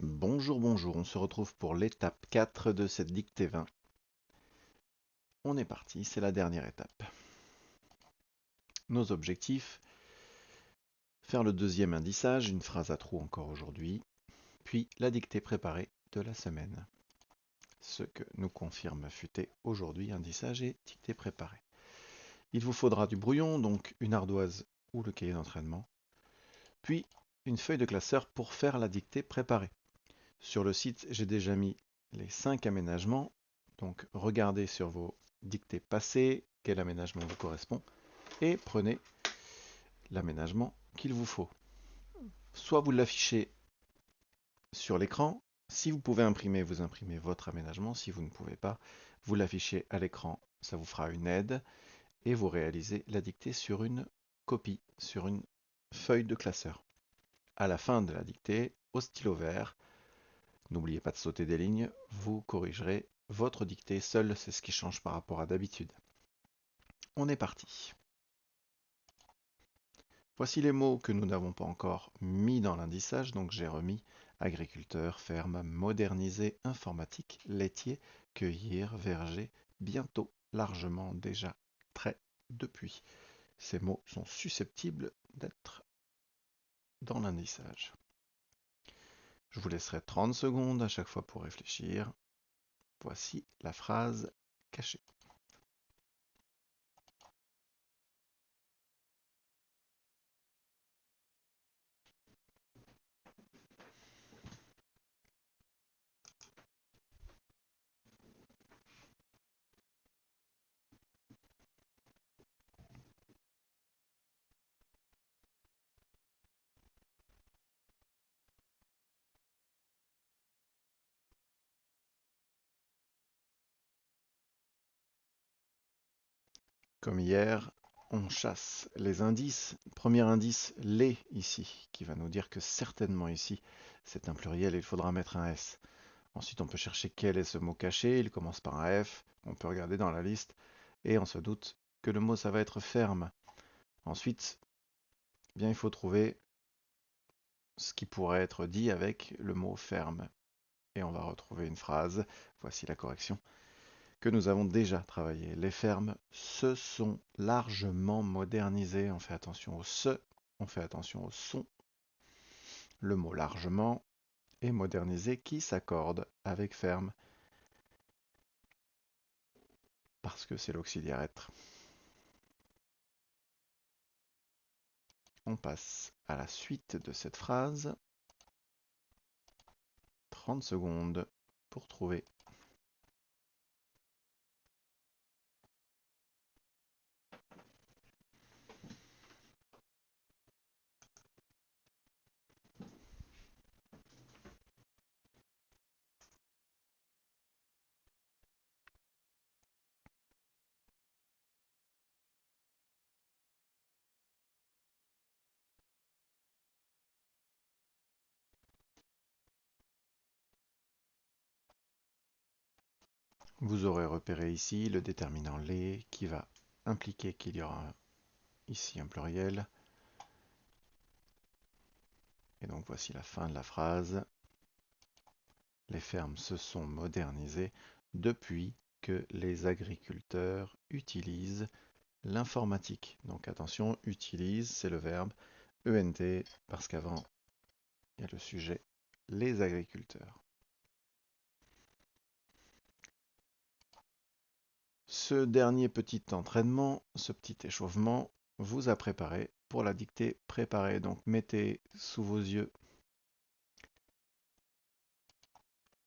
Bonjour, bonjour, on se retrouve pour l'étape 4 de cette dictée 20. On est parti, c'est la dernière étape. Nos objectifs, faire le deuxième indissage, une phrase à trous encore aujourd'hui, puis la dictée préparée de la semaine. Ce que nous confirme Futé aujourd'hui, indissage et dictée préparée. Il vous faudra du brouillon, donc une ardoise ou le cahier d'entraînement, puis une feuille de classeur pour faire la dictée préparée. Sur le site, j'ai déjà mis les 5 aménagements, donc regardez sur vos dictées passées quel aménagement vous correspond et prenez l'aménagement qu'il vous faut. Soit vous l'affichez sur l'écran, si vous pouvez imprimer, vous imprimez votre aménagement, si vous ne pouvez pas, vous l'affichez à l'écran, ça vous fera une aide et vous réalisez la dictée sur une copie, sur une feuille de classeur. À la fin de la dictée, au stylo vert, n'oubliez pas de sauter des lignes, vous corrigerez votre dictée seul, c'est ce qui change par rapport à d'habitude. On est parti. Voici les mots que nous n'avons pas encore mis dans l'indissage, donc j'ai remis agriculteur, ferme, moderniser, informatique, laitier, cueillir, verger, bientôt, largement, déjà, très, depuis. Ces mots sont susceptibles d'être dans l'indissage. Je vous laisserai 30 secondes à chaque fois pour réfléchir. Voici la phrase cachée. Comme hier, on chasse les indices. Premier indice, les ici, qui va nous dire que certainement ici, c'est un pluriel et il faudra mettre un S. Ensuite, on peut chercher quel est ce mot caché. Il commence par un F. On peut regarder dans la liste et on se doute que le mot, ça va être ferme. Ensuite, bien, il faut trouver ce qui pourrait être dit avec le mot ferme. Et on va retrouver une phrase. Voici la correction que nous avons déjà travaillé. Les fermes se sont largement modernisées. On fait attention au se, on fait attention au son. Le mot largement et modernisé qui s'accorde avec ferme parce que c'est l'auxiliaire être. On passe à la suite de cette phrase. 30 secondes pour trouver. Vous aurez repéré ici le déterminant les qui va impliquer qu'il y aura ici un pluriel. Et donc voici la fin de la phrase. Les fermes se sont modernisées depuis que les agriculteurs utilisent l'informatique. Donc attention, utilise, c'est le verbe ENT, parce qu'avant, il y a le sujet, les agriculteurs. Ce dernier petit entraînement, ce petit échauffement, vous a préparé pour la dictée préparée. Donc mettez sous vos yeux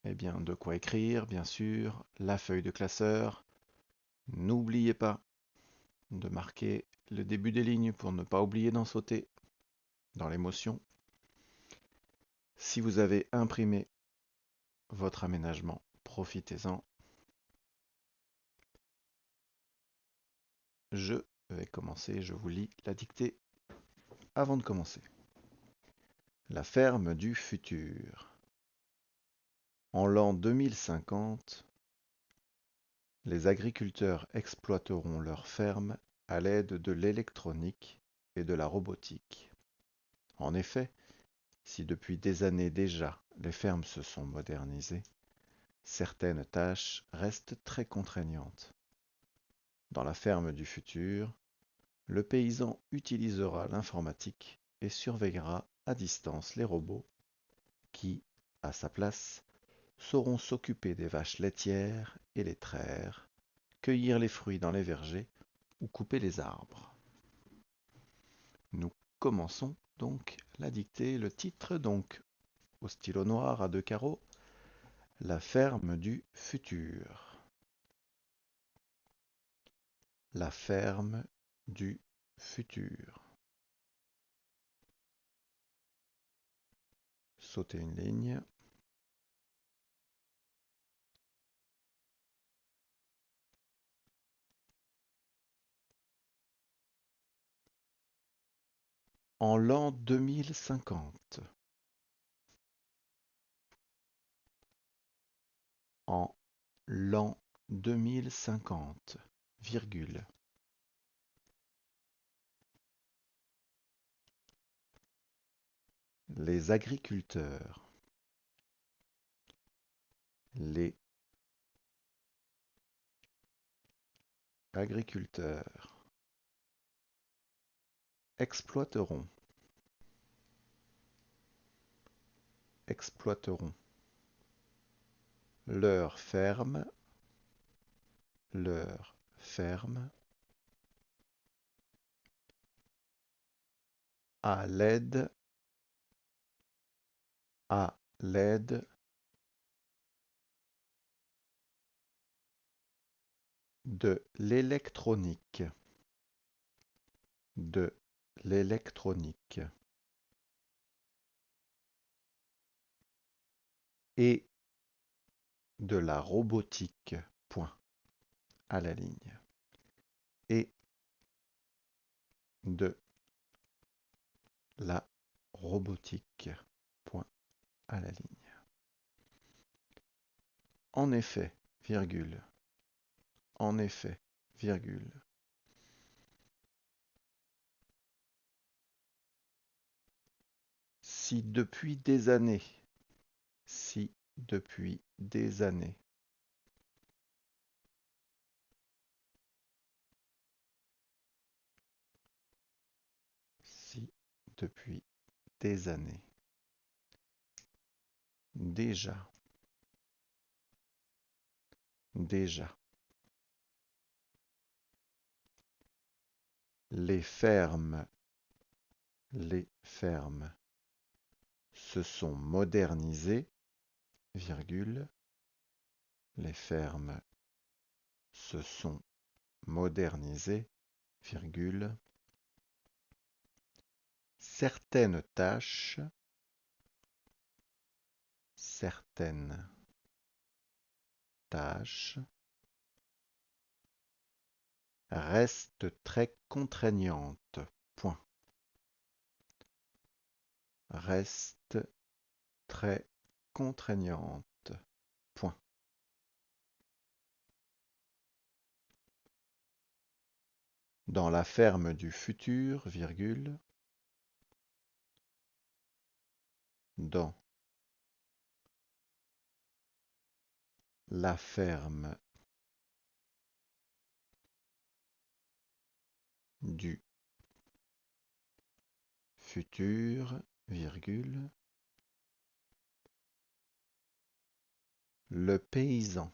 de quoi écrire, bien sûr, la feuille de classeur. N'oubliez pas de marquer le début des lignes pour ne pas oublier d'en sauter dans l'émotion. Si vous avez imprimé votre aménagement, profitez-en. Je vais commencer, je vous lis la dictée avant de commencer. La ferme du futur. En l'an 2050, les agriculteurs exploiteront leurs fermes à l'aide de l'électronique et de la robotique. En effet, Si depuis des années déjà les fermes se sont modernisées, certaines tâches restent très contraignantes. Dans la ferme du futur, le paysan utilisera l'informatique et surveillera à distance les robots qui, à sa place, sauront s'occuper des vaches laitières et les traire, cueillir les fruits dans les vergers ou couper les arbres. Nous commençons donc la dictée, le titre donc au stylo noir à 2 carreaux, la ferme du futur. La ferme du futur. Sauter une ligne. En l'an 2050. En l'an 2050, virgule. Les agriculteurs. Les agriculteurs exploiteront leur ferme à l'aide de l'électronique et de la robotique, point, à la ligne, et de la robotique, point, à la ligne. En effet, virgule, en effet, virgule. Si depuis des années, si depuis des années, si depuis des années, déjà, les fermes se sont modernisées, virgule, les fermes se sont modernisées, virgule, certaines tâches restent très contraignantes, point, restent très contraignantes, point. Dans la ferme du futur, virgule, dans la ferme du futur, virgule, le paysan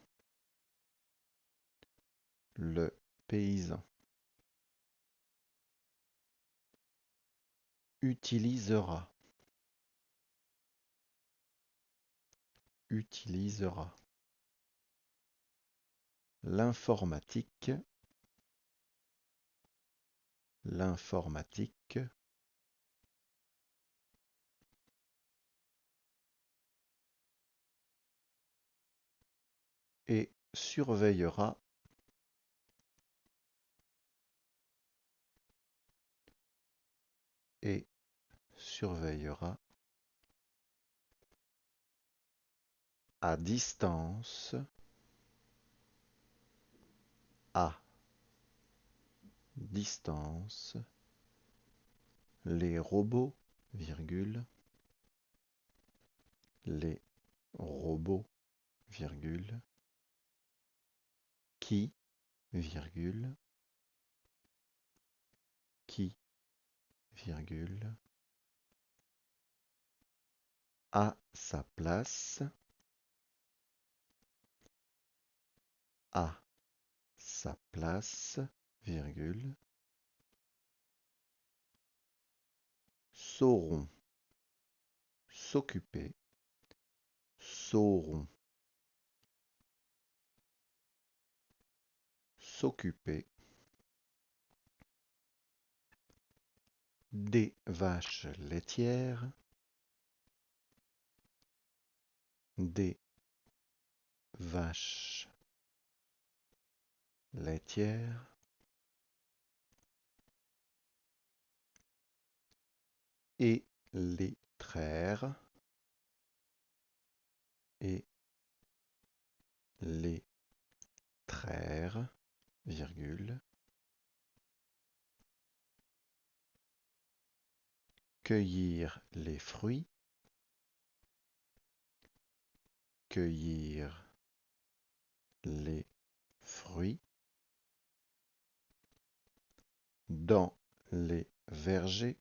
utilisera l'informatique et surveillera à distance les robots, virgule, les robots, virgule, qui, virgule, qui, virgule, à sa place, à sa place, virgule, sauront s'occuper, sauront s'occuper des vaches laitières, des vaches laitières, et les traire, et les traire, virgule, cueillir les fruits, cueillir les fruits, dans les vergers,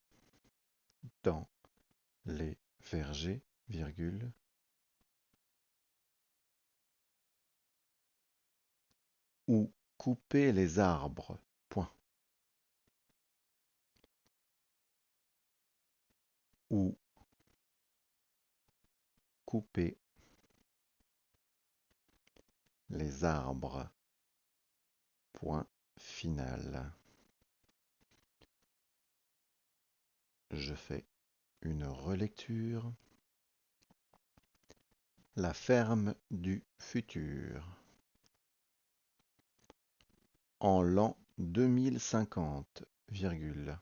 dans les vergers, virgule, ou couper les arbres, point, ou couper les arbres, point final. Je fais une relecture. La ferme du futur. En l'an 2050, virgule,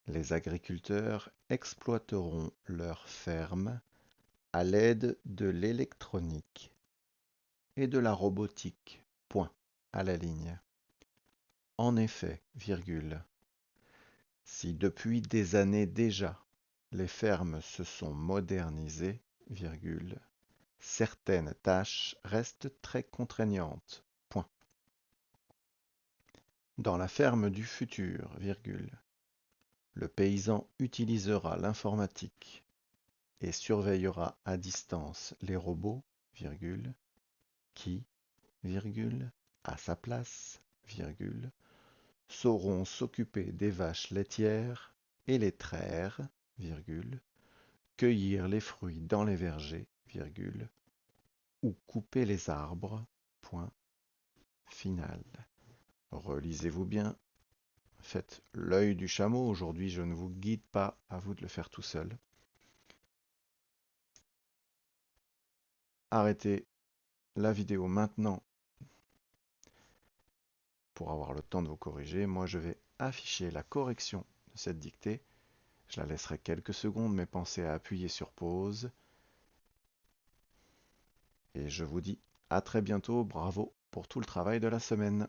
les agriculteurs exploiteront leurs fermes à l'aide de l'électronique et de la robotique, point, à la ligne. En effet, virgule, si depuis des années déjà les fermes se sont modernisées, virgule, certaines tâches restent très contraignantes, point. Dans la ferme du futur, virgule, le paysan utilisera l'informatique et surveillera à distance les robots, virgule, qui, virgule, à sa place, virgule, sauront s'occuper des vaches laitières et les traire, virgule, cueillir les fruits dans les vergers, virgule, ou couper les arbres, point final. Relisez-vous bien. Faites l'œil du chameau. Aujourd'hui, je ne vous guide pas, à vous de le faire tout seul. Arrêtez la vidéo maintenant pour avoir le temps de vous corriger. Moi, je vais afficher la correction de cette dictée. Je la laisserai quelques secondes, mais pensez à appuyer sur pause. Et je vous dis à très bientôt. Bravo pour tout le travail de la semaine.